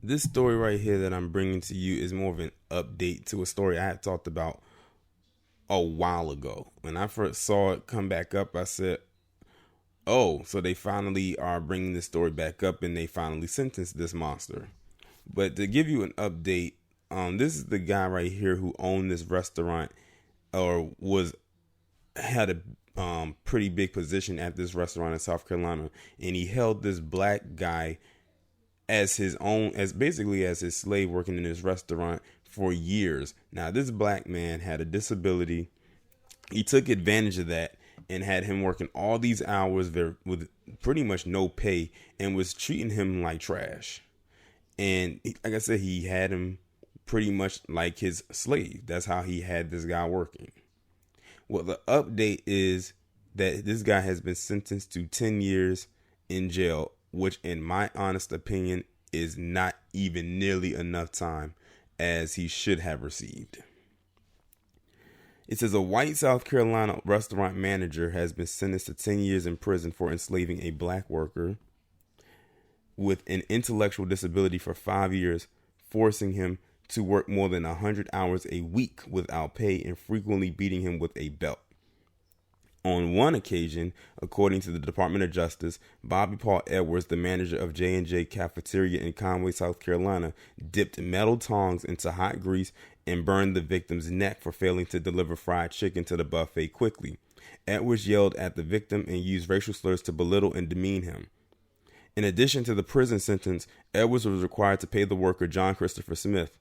This story right here that I'm bringing to you is more of an update to a story I had talked about a while ago. When I first saw it come back up, I said, oh, so they finally are bringing this story back up and they finally sentenced this monster. But to give you an update, this is the guy right here who owned this restaurant or had a pretty big position at this restaurant in South Carolina, and he held this black guy as his own, as basically as his slave, working in his restaurant for years. Now, this black man had a disability. He took advantage of that and had him working all these hours with pretty much no pay, and was treating him like trash. And like I said, he had him pretty much like his slave. That's how he had this guy working. Well, the update is that this guy has been sentenced to 10 years in jail, which, in my honest opinion, is not even nearly enough time as he should have received. It says a white South Carolina restaurant manager has been sentenced to 10 years in prison for enslaving a black worker with an intellectual disability for 5 years, forcing him to work more than 100 hours a week without pay and frequently beating him with a belt. On one occasion, according to the Department of Justice, Bobby Paul Edwards, the manager of J&J Cafeteria in Conway, South Carolina, dipped metal tongs into hot grease and burned the victim's neck for failing to deliver fried chicken to the buffet quickly. Edwards yelled at the victim and used racial slurs to belittle and demean him. In addition to the prison sentence, Edwards was required to pay the worker, John Christopher Smith,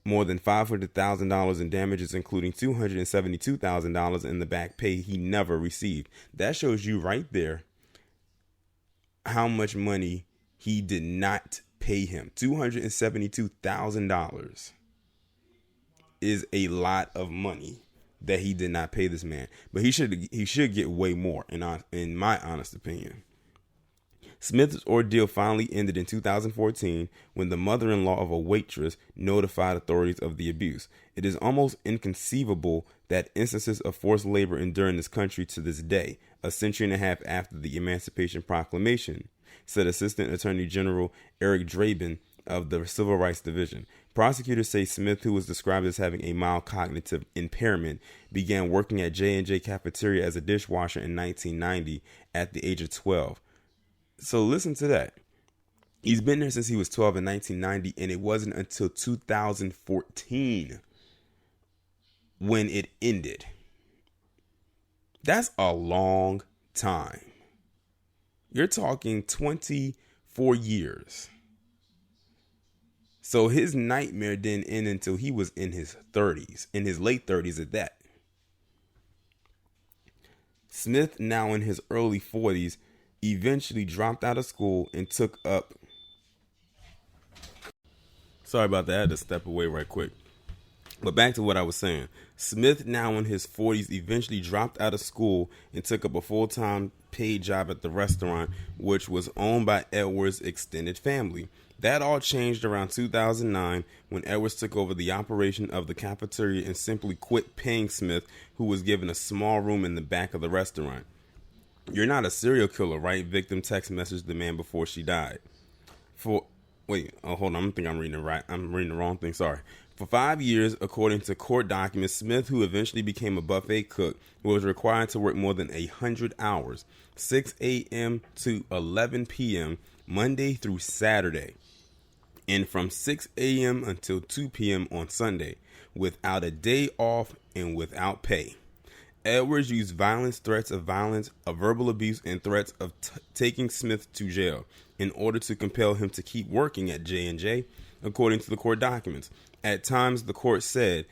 more than $500,000 in damages, including $272,000 in the back pay he never received. That shows you right there how much money he did not pay him. $272,000 is a lot of money that he did not pay this man. But he should get way more, in my honest opinion. Smith's ordeal finally ended in 2014 when the mother-in-law of a waitress notified authorities of the abuse. It is almost inconceivable that instances of forced labor endure in this country to this day, a century and a half after the Emancipation Proclamation, said Assistant Attorney General Eric Draben of the Civil Rights Division. Prosecutors say Smith, who was described as having a mild cognitive impairment, began working at J&J Cafeteria as a dishwasher in 1990 at the age of 12. So listen to that. He's been there since he was 12 in 1990, and it wasn't until 2014 when it ended. That's a long time. You're talking 24 years. So his nightmare didn't end until he was in his 30s, in his late 30s at that. Smith, now in his early 40s, eventually dropped out of school and took up. Sorry about that. I had to step away right quick. But back to what I was saying. Smith, now in his 40s, eventually dropped out of school and took up a full-time paid job at the restaurant, which was owned by Edwards' extended family. That all changed around 2009 when Edwards took over the operation of the cafeteria and simply quit paying Smith, who was given a small room in the back of the restaurant. "You're not a serial killer, right?" Victim text messaged the man before she died. Hold on. I think I'm reading it right. I'm reading the wrong thing. Sorry. For 5 years, according to court documents, Smith, who eventually became a buffet cook, was required to work more than 100 hours, 6 a.m. to 11 p.m., Monday through Saturday, and from 6 a.m. until 2 p.m. on Sunday, without a day off and without pay. Edwards used violence, threats of violence, of verbal abuse, and threats of taking Smith to jail in order to compel him to keep working at J&J, according to the court documents. At times, the court said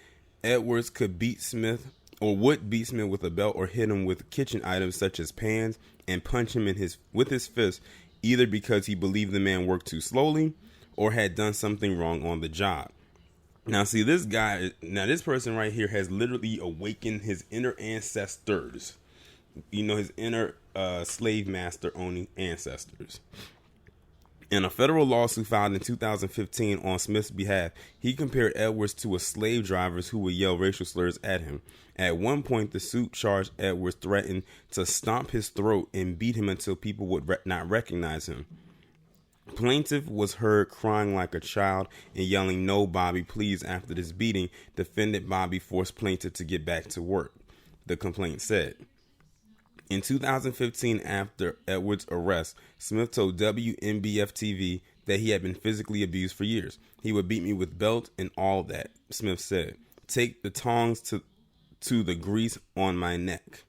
Edwards could beat Smith or would beat Smith with a belt or hit him with kitchen items such as pans and punch him with his fist, either because he believed the man worked too slowly or had done something wrong on the job. Now, see, this person right here has literally awakened his inner ancestors. His inner slave master owning ancestors. In a federal lawsuit filed in 2015 on Smith's behalf, he compared Edwards to a slave driver who would yell racial slurs at him. At one point, the suit charged Edwards threatened to stomp his throat and beat him until people would not recognize him. Plaintiff was heard crying like a child and yelling, "No, Bobby, please." After this beating, defendant Bobby forced plaintiff to get back to work, the complaint said. In 2015, after Edwards' arrest, Smith told WNBF-TV that he had been physically abused for years. "He would beat me with belt and all that," Smith said. "Take the tongs to the grease on my neck."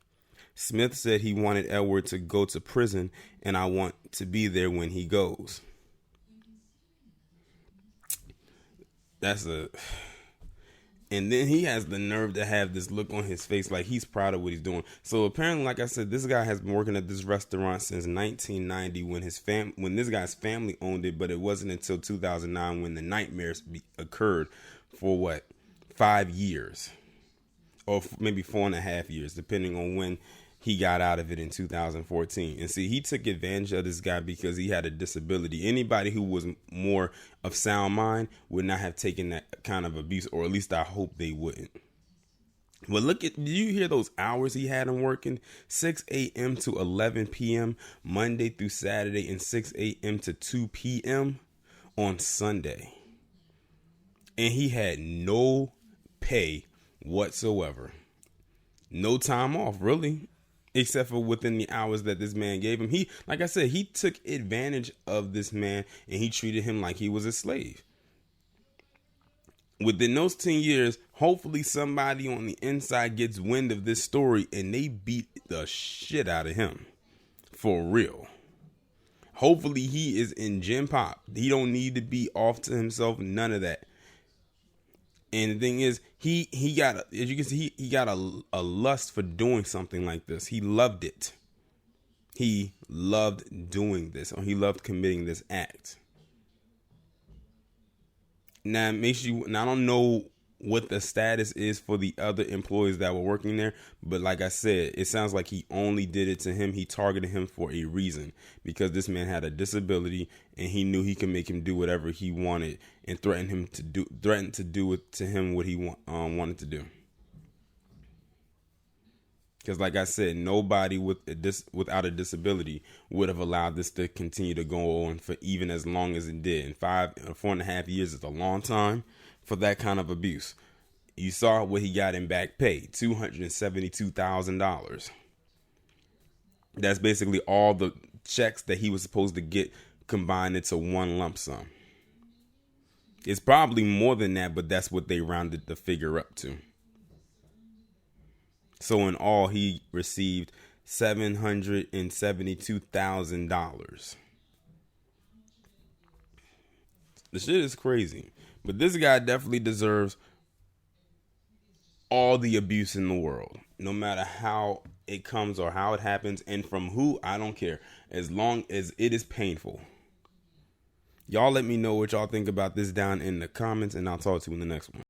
Smith said he wanted Edward to go to prison, and "I want to be there when he goes." And then he has the nerve to have this look on his face like he's proud of what he's doing. So apparently, like I said, this guy has been working at this restaurant since 1990 when this guy's family owned it, but it wasn't until 2009 when the nightmares occurred for 5 years, or maybe 4.5 years, depending on when he got out of it in 2014. And see, he took advantage of this guy because he had a disability. Anybody who was more of sound mind would not have taken that kind of abuse, or at least I hope they wouldn't. But did you hear those hours he had him working? 6 a.m. to 11 p.m. Monday through Saturday, and 6 a.m. to 2 p.m. on Sunday. And he had no pay whatsoever. No time off, really. Except for within the hours that this man gave him. Like I said, he took advantage of this man and he treated him like he was a slave. Within those 10 years, hopefully somebody on the inside gets wind of this story and they beat the shit out of him. For real. Hopefully he is in gym pop. He don't need to be off to himself, none of that. And the thing is, he got, as you can see, he got a lust for doing something like this. He loved it. He loved doing this, or he loved committing this act. Now, I don't know what the status is for the other employees that were working there, but like I said, it sounds like he only did it to him. He targeted him for a reason, because this man had a disability and he knew he could make him do whatever he wanted, and threatened to do it to him what he wanted to do. Because like I said, nobody without a disability would have allowed this to continue to go on for even as long as it did. And 4.5 years is a long time for that kind of abuse. You saw what he got in back pay, $272,000. That's basically all the checks that he was supposed to get combined into one lump sum. It's probably more than that, but that's what they rounded the figure up to. So in all, he received $772,000. The shit is crazy. But this guy definitely deserves all the abuse in the world. No matter how it comes or how it happens and from who, I don't care. As long as it is painful. Y'all let me know what y'all think about this down in the comments, and I'll talk to you in the next one.